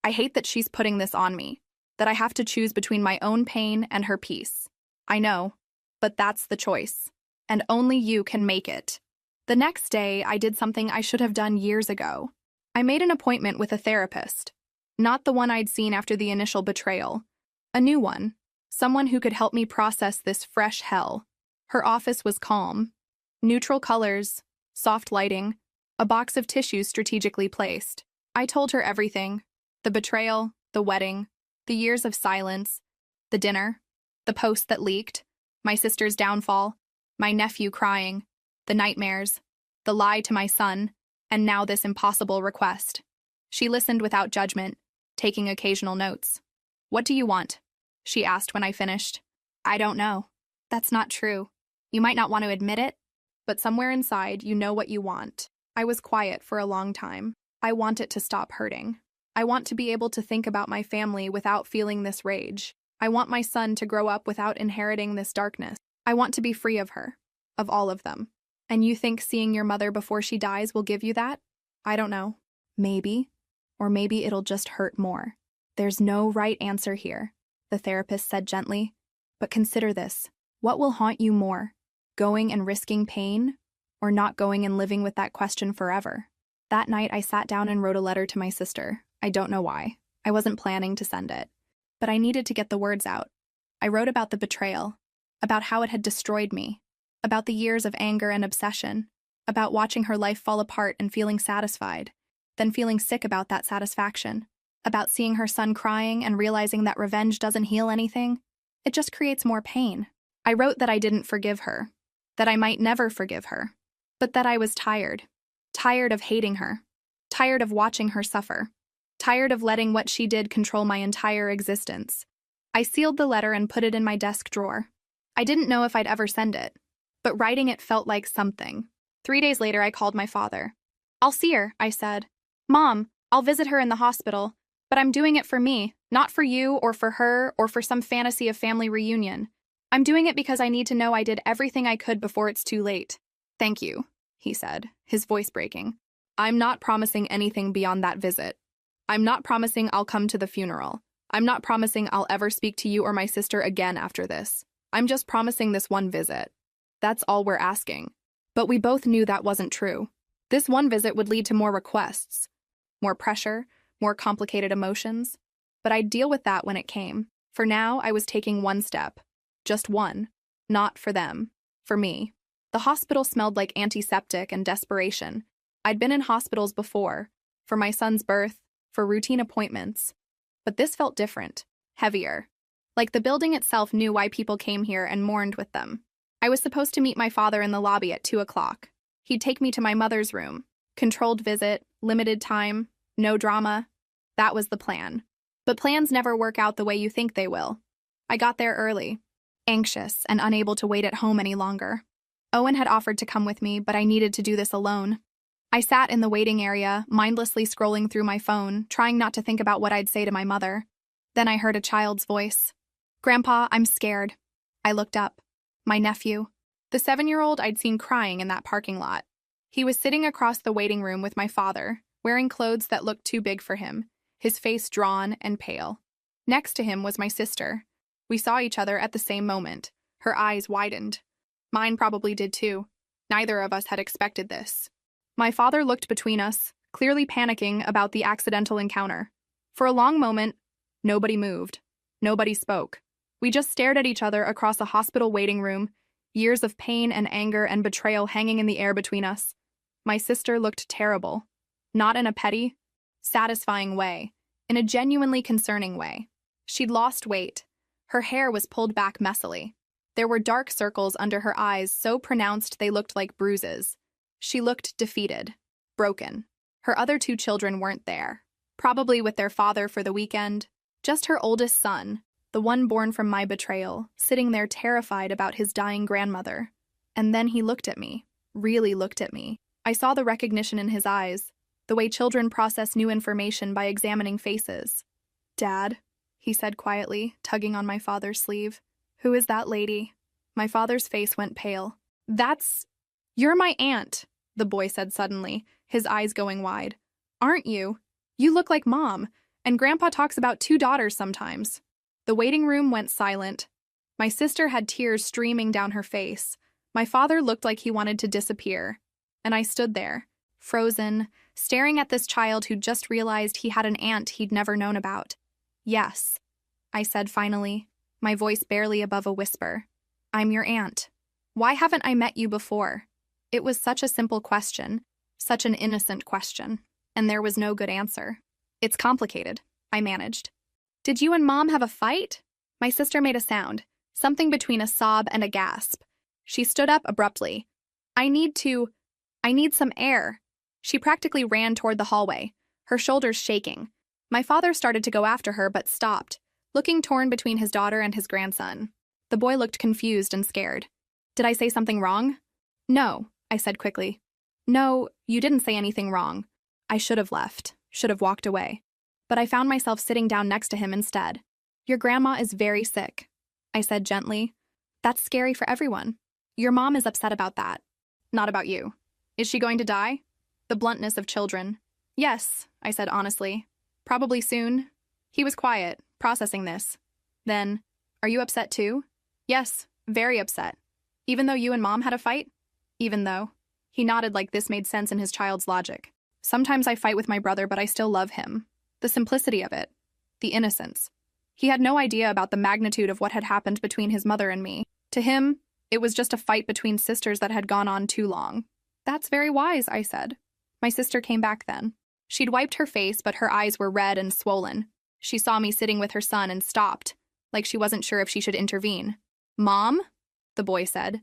I hate that she's putting this on me, that I have to choose between my own pain and her peace. I know, but that's the choice, and only you can make it. The next day, I did something I should have done years ago. I made an appointment with a therapist, not the one I'd seen after the initial betrayal. A new one, someone who could help me process this fresh hell. Her office was calm. Neutral colors, soft lighting, a box of tissues strategically placed. I told her everything. The betrayal, the wedding, the years of silence, the dinner, the post that leaked, my sister's downfall, my nephew crying, the nightmares, the lie to my son, and now this impossible request. She listened without judgment, taking occasional notes. What do you want? She asked when I finished. I don't know. That's not true. You might not want to admit it, but somewhere inside you know what you want. I was quiet for a long time. I want it to stop hurting. I want to be able to think about my family without feeling this rage. I want my son to grow up without inheriting this darkness. I want to be free of her, of all of them. And you think seeing your mother before she dies will give you that? I don't know. Maybe. Or maybe it'll just hurt more. There's no right answer here, the therapist said gently. But consider this. What will haunt you more? Going and risking pain, or not going and living with that question forever? That night, I sat down and wrote a letter to my sister. I don't know why. I wasn't planning to send it. but I needed to get the words out. I wrote about the betrayal, about how it had destroyed me, about the years of anger and obsession, about watching her life fall apart and feeling satisfied, then feeling sick about that satisfaction, about seeing her son crying and realizing that revenge doesn't heal anything. It just creates more pain. I wrote that I didn't forgive her, that I might never forgive her, but that I was tired of hating her, tired of watching her suffer, tired of letting what she did control my entire existence. I sealed the letter and put it in my desk drawer. I didn't know if I'd ever send it, but writing it felt like something. 3 days later, I called my father. "I'll see her," I said. "Mom, I'll visit her in the hospital, but I'm doing it for me, not for you or for her or for some fantasy of family reunion. I'm doing it because I need to know I did everything I could before it's too late." "Thank you," he said, his voice breaking. "I'm not promising anything beyond that visit. I'm not promising I'll come to the funeral. I'm not promising I'll ever speak to you or my sister again after this. I'm just promising this one visit. That's all we're asking." But we both knew that wasn't true. This one visit would lead to more requests, more pressure, more complicated emotions. But I'd deal with that when it came. For now, I was taking one step. Just one. Not for them. For me. The hospital smelled like antiseptic and desperation. I'd been in hospitals before, for my son's birth, for routine appointments. But this felt different, heavier. Like the building itself knew why people came here and mourned with them. I was supposed to meet my father in the lobby at 2 o'clock. He'd take me to my mother's room. Controlled visit, limited time, no drama. That was the plan. But plans never work out the way you think they will. I got there early, anxious and unable to wait at home any longer. Owen had offered to come with me, but I needed to do this alone. I sat in the waiting area, mindlessly scrolling through my phone, trying not to think about what I'd say to my mother. Then I heard a child's voice. "Grandpa, I'm scared." I looked up. My nephew. The 7-year-old I'd seen crying in that parking lot. He was sitting across the waiting room with my father, wearing clothes that looked too big for him, his face drawn and pale. Next to him was my sister. We saw each other at the same moment. Her eyes widened. Mine probably did too. Neither of us had expected this. My father looked between us, clearly panicking about the accidental encounter. For a long moment, nobody moved. Nobody spoke. We just stared at each other across a hospital waiting room, years of pain and anger and betrayal hanging in the air between us. My sister looked terrible. Not in a petty, satisfying way, in a genuinely concerning way. She'd lost weight. Her hair was pulled back messily. There were dark circles under her eyes so pronounced they looked like bruises. She looked defeated, broken. Her other 2 children weren't there, probably with their father for the weekend. Just her oldest son, the one born from my betrayal, sitting there terrified about his dying grandmother. And then he looked at me, really looked at me. I saw the recognition in his eyes, the way children process new information by examining faces. "Dad," he said quietly, tugging on my father's sleeve. "Who is that lady?" My father's face went pale. "You're my aunt," the boy said suddenly, his eyes going wide. "Aren't you? You look like Mom, and Grandpa talks about 2 daughters sometimes." The waiting room went silent. My sister had tears streaming down her face. My father looked like he wanted to disappear. And I stood there, frozen, staring at this child who'd just realized he had an aunt he'd never known about. "Yes," I said finally, my voice barely above a whisper. "I'm your aunt. Why haven't I met you before?" It was such a simple question, such an innocent question, and there was no good answer. "It's complicated," I managed. "Did you and Mom have a fight?" My sister made a sound, something between a sob and a gasp. She stood up abruptly. I need some air." She practically ran toward the hallway, her shoulders shaking. My father started to go after her but stopped, looking torn between his daughter and his grandson. The boy looked confused and scared. "Did I say something wrong?" "No," I said quickly. "No, you didn't say anything wrong. I should have left, should have walked away." But I found myself sitting down next to him instead. "Your grandma is very sick," I said gently. "That's scary for everyone. Your mom is upset about that. Not about you. Is she going to die?" The bluntness of children. "Yes," I said honestly. "Probably soon." He was quiet, processing this. Then, "Are you upset too?" "Yes, very upset. Even though you and Mom had a fight?" "Even though." He nodded like this made sense in his child's logic. "Sometimes I fight with my brother, but I still love him. The simplicity of it. The innocence. He had no idea about the magnitude of what had happened between his mother and me. To him, it was just a fight between sisters that had gone on too long. "That's very wise," I said. My sister came back then. She'd wiped her face, but her eyes were red and swollen. She saw me sitting with her son and stopped, like she wasn't sure if she should intervene. "Mom?" the boy said.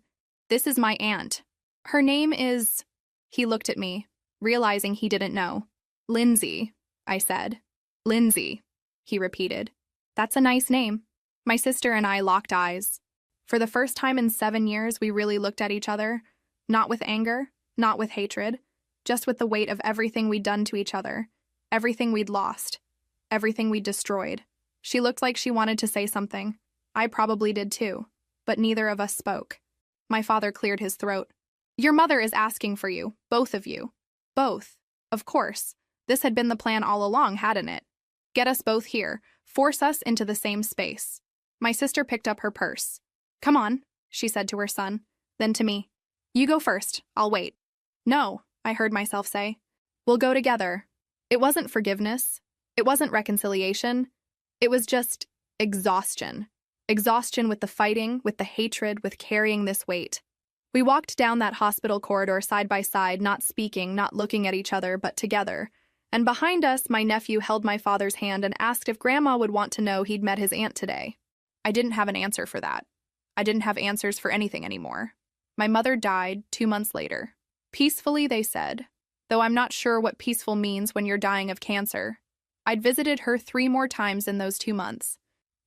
"This is my aunt. Her name is—" He looked at me, realizing he didn't know. "Lindsay," I said. "Lindsay," he repeated. "That's a nice name." My sister and I locked eyes. For the first time in 7 years, we really looked at each other, not with anger, not with hatred, just with the weight of everything we'd done to each other, everything we'd lost, everything we'd destroyed. She looked like she wanted to say something. I probably did too, but neither of us spoke. My father cleared his throat. "Your mother is asking for you, both of you." Both. Of course. This had been the plan all along, hadn't it? Get us both here, force us into the same space. My sister picked up her purse. "Come on," she said to her son, then to me. "You go first, I'll wait." "No," I heard myself say. "We'll go together." It wasn't forgiveness. It wasn't reconciliation. It was just exhaustion. Exhaustion with the fighting, with the hatred, with carrying this weight. We walked down that hospital corridor side by side, not speaking, not looking at each other, but together. And behind us, my nephew held my father's hand and asked if Grandma would want to know he'd met his aunt today. I didn't have an answer for that. I didn't have answers for anything anymore. My mother died 2 months later. Peacefully, they said, though I'm not sure what peaceful means when you're dying of cancer. I'd visited her 3 more times in those 2 months.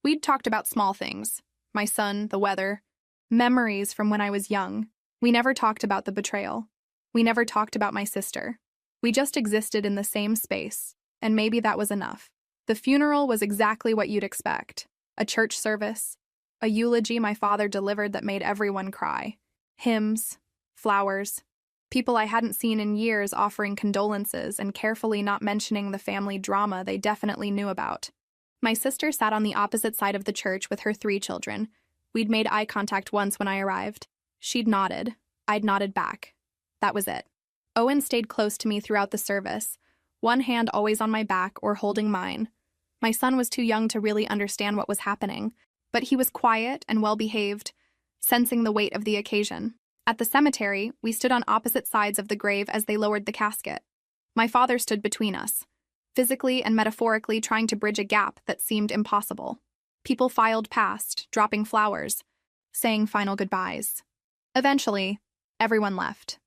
We'd talked about small things, my son, the weather, memories from when I was young. We never talked about the betrayal. We never talked about my sister. We just existed in the same space, and maybe that was enough. The funeral was exactly what you'd expect. A church service, a eulogy my father delivered that made everyone cry. Hymns, flowers, people I hadn't seen in years offering condolences and carefully not mentioning the family drama they definitely knew about. My sister sat on the opposite side of the church with her 3 children. We'd made eye contact once when I arrived. She'd nodded. I'd nodded back. That was it. Owen stayed close to me throughout the service, one hand always on my back or holding mine. My son was too young to really understand what was happening, but he was quiet and well-behaved, sensing the weight of the occasion. At the cemetery, we stood on opposite sides of the grave as they lowered the casket. My father stood between us, physically and metaphorically trying to bridge a gap that seemed impossible. People filed past, dropping flowers, saying final goodbyes. Eventually, everyone left.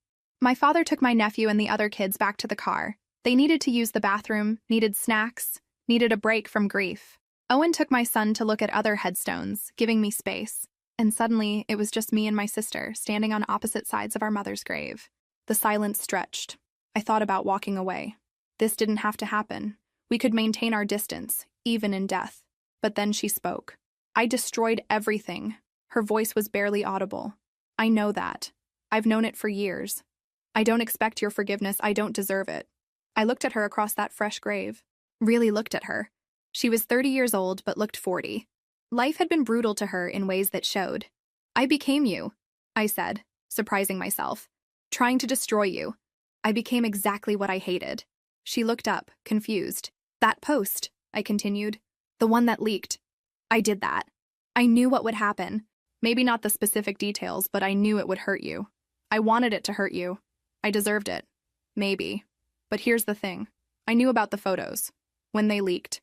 My father took my nephew and the other kids back to the car. They needed to use the bathroom, needed snacks, needed a break from grief. Owen took my son to look at other headstones, giving me space. And suddenly, it was just me and my sister, standing on opposite sides of our mother's grave. The silence stretched. I thought about walking away. This didn't have to happen. We could maintain our distance, even in death. But then she spoke. "I destroyed everything." Her voice was barely audible. "I know that. I've known it for years. I don't expect your forgiveness. I don't deserve it." I looked at her across that fresh grave. Really looked at her. She was 30 years old, but looked 40. Life had been brutal to her in ways that showed. "I became you," I said, surprising myself. "Trying to destroy you. I became exactly what I hated." She looked up, confused. "That post," I continued. "The one that leaked. I did that. I knew what would happen. Maybe not the specific details, but I knew it would hurt you. I wanted it to hurt you. I deserved it. Maybe. But here's the thing. I knew about the photos. When they leaked.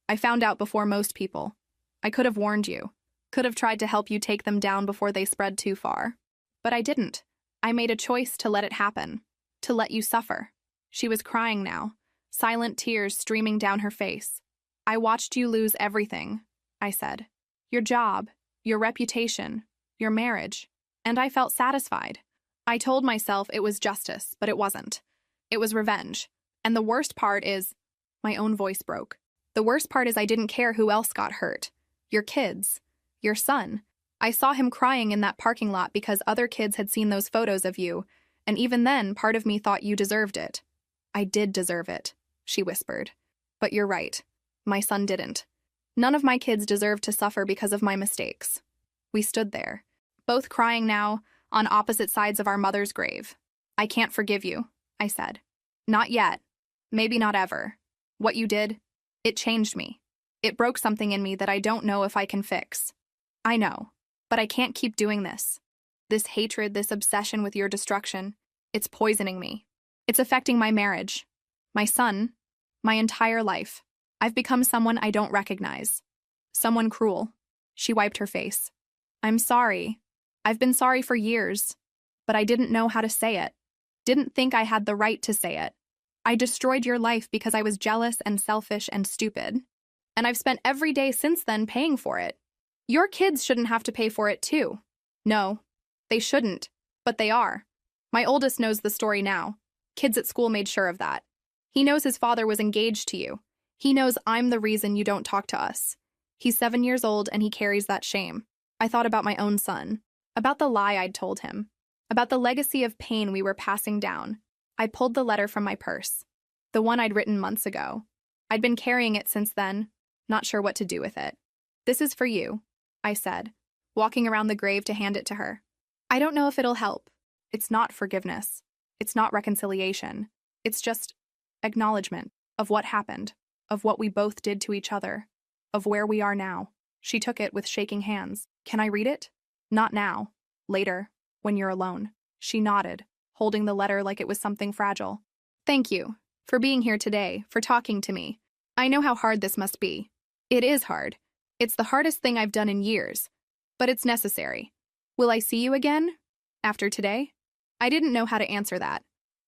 I found out before most people. I could have warned you. Could have tried to help you take them down before they spread too far. But I didn't. I made a choice to let it happen. To let you suffer." She was crying now, silent tears streaming down her face. "I watched you lose everything," I said. "Your job, your reputation, your marriage. And I felt satisfied. I told myself it was justice, but it wasn't. It was revenge. And the worst part is..." My own voice broke. "The worst part is I didn't care who else got hurt. Your kids. Your son. I saw him crying in that parking lot because other kids had seen those photos of you, and even then, part of me thought you deserved it." "I did deserve it," she whispered. "But you're right. My son didn't. None of my kids deserved to suffer because of my mistakes." We stood there, both crying now, on opposite sides of our mother's grave. "I can't forgive you," I said. "Not yet. Maybe not ever. What you did, it changed me. It broke something in me that I don't know if I can fix. I know, but I can't keep doing this. This hatred, this obsession with your destruction, it's poisoning me. It's affecting my marriage, my son, my entire life. I've become someone I don't recognize. Someone cruel. She wiped her face. I'm sorry. I've been sorry for years, but I didn't know how to say it. Didn't think I had the right to say it. I destroyed your life because I was jealous and selfish and stupid. And I've spent every day since then paying for it. Your kids shouldn't have to pay for it too. No, they shouldn't, but they are. My oldest knows the story now. Kids at school made sure of that. He knows his father was engaged to you. He knows I'm the reason you don't talk to us. He's 7 years old and he carries that shame. I thought about my own son, about the lie I'd told him, about the legacy of pain we were passing down. I pulled the letter from my purse, the one I'd written months ago. I'd been carrying it since then, not sure what to do with it. This is for you, I said, walking around the grave to hand it to her. I don't know if it'll help. It's not forgiveness. It's not reconciliation. It's just acknowledgement of what happened, of what we both did to each other, of where we are now. She took it with shaking hands. Can I read it? Not now. Later, when you're alone. She nodded, holding the letter like it was something fragile. Thank you for being here today, for talking to me. I know how hard this must be. It is hard. It's the hardest thing I've done in years, but it's necessary. Will I see you again? After today? I didn't know how to answer that.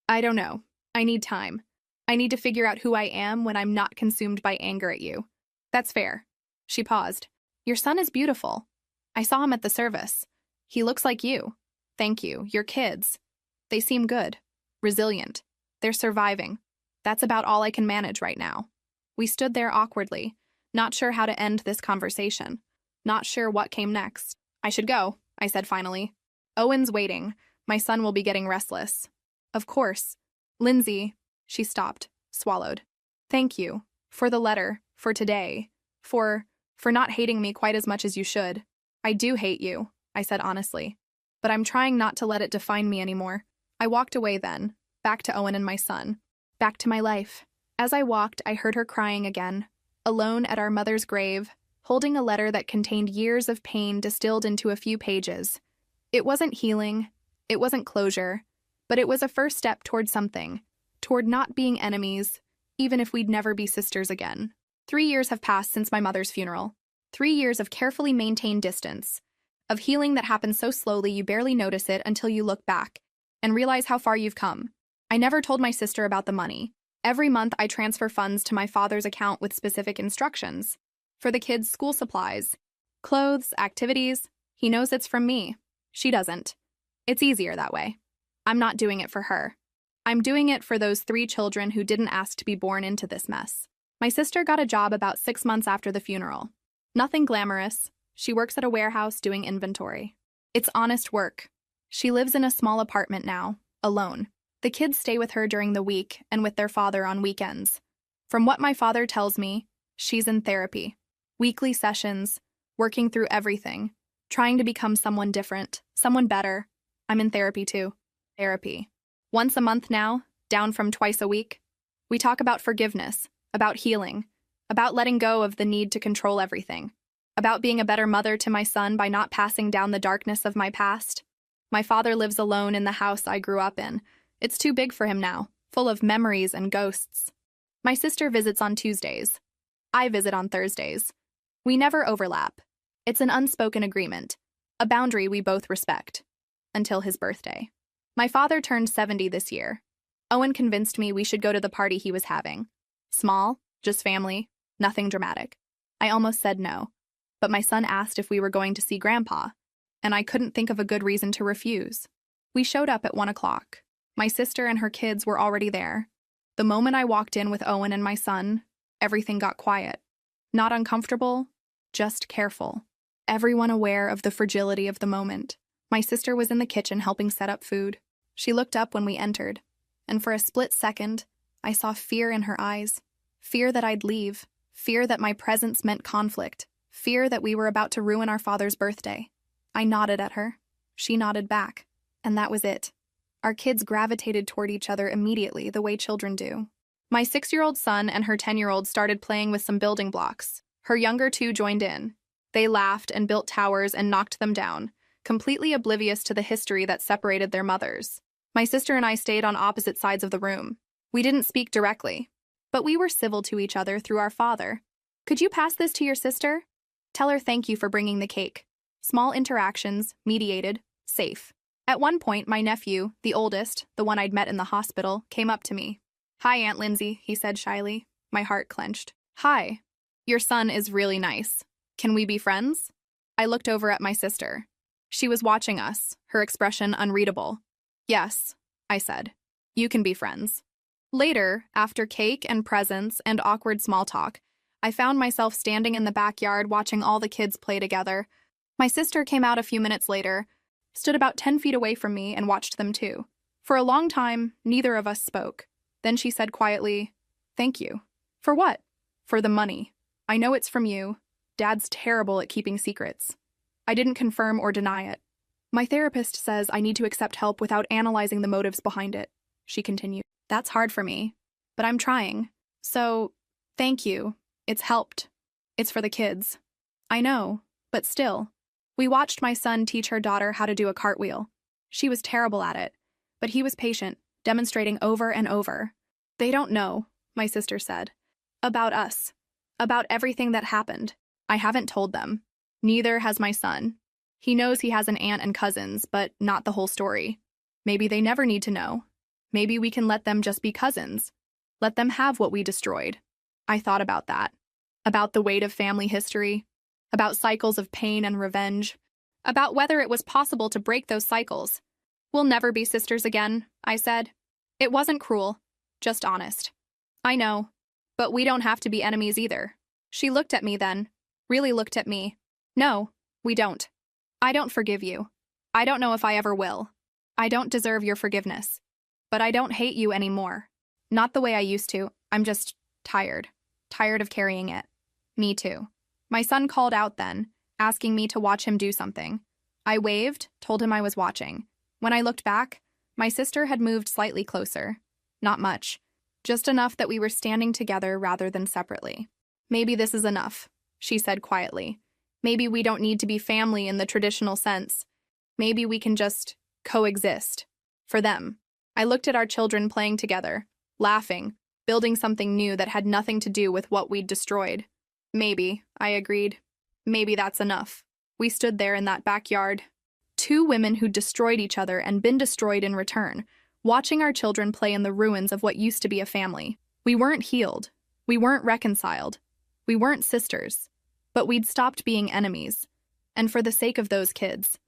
I don't know. I need time. I need to figure out who I am when I'm not consumed by anger at you. That's fair. She paused. Your son is beautiful. I saw him at the service. He looks like you. Thank you. Your kids. They seem good. Resilient. They're surviving. That's about all I can manage right now. We stood there awkwardly, not sure how to end this conversation. Not sure what came next. I should go, I said finally. Owen's waiting. My son will be getting restless. Of course. Lindsay. She stopped, swallowed. Thank you. For the letter. For today. For not hating me quite as much as you should. I do hate you, I said honestly. But I'm trying not to let it define me anymore. I walked away then, back to Owen and my son. Back to my life. As I walked, I heard her crying again, alone at our mother's grave, holding a letter that contained years of pain distilled into a few pages. It wasn't healing, it wasn't closure, but it was a first step toward something, toward not being enemies, even if we'd never be sisters again. 3 years have passed since my mother's funeral. 3 years of carefully maintained distance, of healing that happens so slowly you barely notice it until you look back and realize how far you've come. I never told my sister about the money. Every month I transfer funds to my father's account with specific instructions. For the kids' school supplies, clothes, activities. He knows it's from me. She doesn't. It's easier that way. I'm not doing it for her. I'm doing it for those 3 children who didn't ask to be born into this mess. My sister got a job about 6 months after the funeral. Nothing glamorous. She works at a warehouse doing inventory. It's honest work. She lives in a small apartment now, alone. The kids stay with her during the week and with their father on weekends. From what my father tells me, she's in therapy. Weekly sessions, working through everything, trying to become someone different, someone better. I'm in therapy too. Therapy. Once a month now, down from twice a week. We talk about forgiveness, about healing, about letting go of the need to control everything, about being a better mother to my son by not passing down the darkness of my past. My father lives alone in the house I grew up in. It's too big for him now, full of memories and ghosts. My sister visits on Tuesdays. I visit on Thursdays. We never overlap. It's an unspoken agreement, a boundary we both respect. Until his birthday. My father turned 70 this year. Owen convinced me we should go to the party he was having. Small, just family, nothing dramatic. I almost said no, but my son asked if we were going to see Grandpa, and I couldn't think of a good reason to refuse. We showed up at 1 o'clock. My sister and her kids were already there. The moment I walked in with Owen and my son, everything got quiet. Not uncomfortable, just careful. Everyone aware of the fragility of the moment. My sister was in the kitchen helping set up food. She looked up when we entered, and for a split second, I saw fear in her eyes. Fear that I'd leave. Fear that my presence meant conflict. Fear that we were about to ruin our father's birthday. I nodded at her. She nodded back. And that was it. Our kids gravitated toward each other immediately, the way children do. My 6-year-old son and her 10-year-old started playing with some building blocks. Her younger two joined in. They laughed and built towers and knocked them down, completely oblivious to the history that separated their mothers. My sister and I stayed on opposite sides of the room. We didn't speak directly, but we were civil to each other through our father. Could you pass this to your sister? Tell her thank you for bringing the cake. Small interactions, mediated, safe. At one point, my nephew, the oldest, the one I'd met in the hospital, came up to me. "Hi, Aunt Lindsay," he said shyly. My heart clenched. "Hi. Your son is really nice. Can we be friends?" I looked over at my sister. She was watching us, her expression unreadable. "Yes," I said. "You can be friends." Later, after cake and presents and awkward small talk, I found myself standing in the backyard watching all the kids play together. My sister came out a few minutes later, stood about 10 feet away from me, and watched them too. For a long time, neither of us spoke. Then she said quietly, "Thank you." "For what?" "For the money. I know it's from you. Dad's terrible at keeping secrets." I didn't confirm or deny it. "My therapist says I need to accept help without analyzing the motives behind it," she continued. "That's hard for me, but I'm trying. So, thank you. It's helped. It's for the kids." "I know, but still." We watched my son teach her daughter how to do a cartwheel. She was terrible at it, but he was patient, demonstrating over and over. "They don't know," my sister said. "About us. About everything that happened. I haven't told them. Neither has my son. He knows he has an aunt and cousins, but not the whole story. Maybe they never need to know. Maybe we can let them just be cousins. Let them have what we destroyed." I thought about that. About the weight of family history. About cycles of pain and revenge. About whether it was possible to break those cycles. "We'll never be sisters again," I said. It wasn't cruel, just honest. "I know, but we don't have to be enemies either." She looked at me then, really looked at me. "No, we don't. I don't forgive you. I don't know if I ever will. I don't deserve your forgiveness. But I don't hate you anymore. Not the way I used to. I'm just tired. Tired of carrying it." Me too. My son called out then, asking me to watch him do something. I waved, told him I was watching. When I looked back, my sister had moved slightly closer. Not much. Just enough that we were standing together rather than separately. "Maybe this is enough," she said quietly. "Maybe we don't need to be family in the traditional sense. Maybe we can just coexist. For them." I looked at our children playing together, laughing, building something new that had nothing to do with what we'd destroyed. "Maybe," I agreed. "Maybe that's enough." We stood there in that backyard. Two women who'd destroyed each other and been destroyed in return, watching our children play in the ruins of what used to be a family. We weren't healed. We weren't reconciled. We weren't sisters. But we'd stopped being enemies. And for the sake of those kids,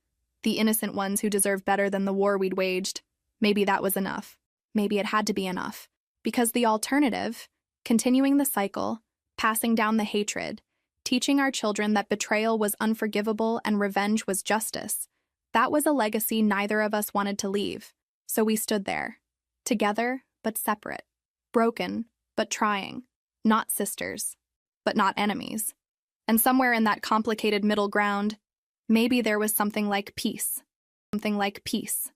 the innocent ones who deserve better than the war we'd waged, maybe that was enough. Maybe it had to be enough. Because the alternative, continuing the cycle, passing down the hatred, teaching our children that betrayal was unforgivable and revenge was justice, that was a legacy neither of us wanted to leave. So we stood there, together but separate, broken but trying, not sisters, but not enemies. And somewhere in that complicated middle ground, maybe there was something like peace. Something like peace.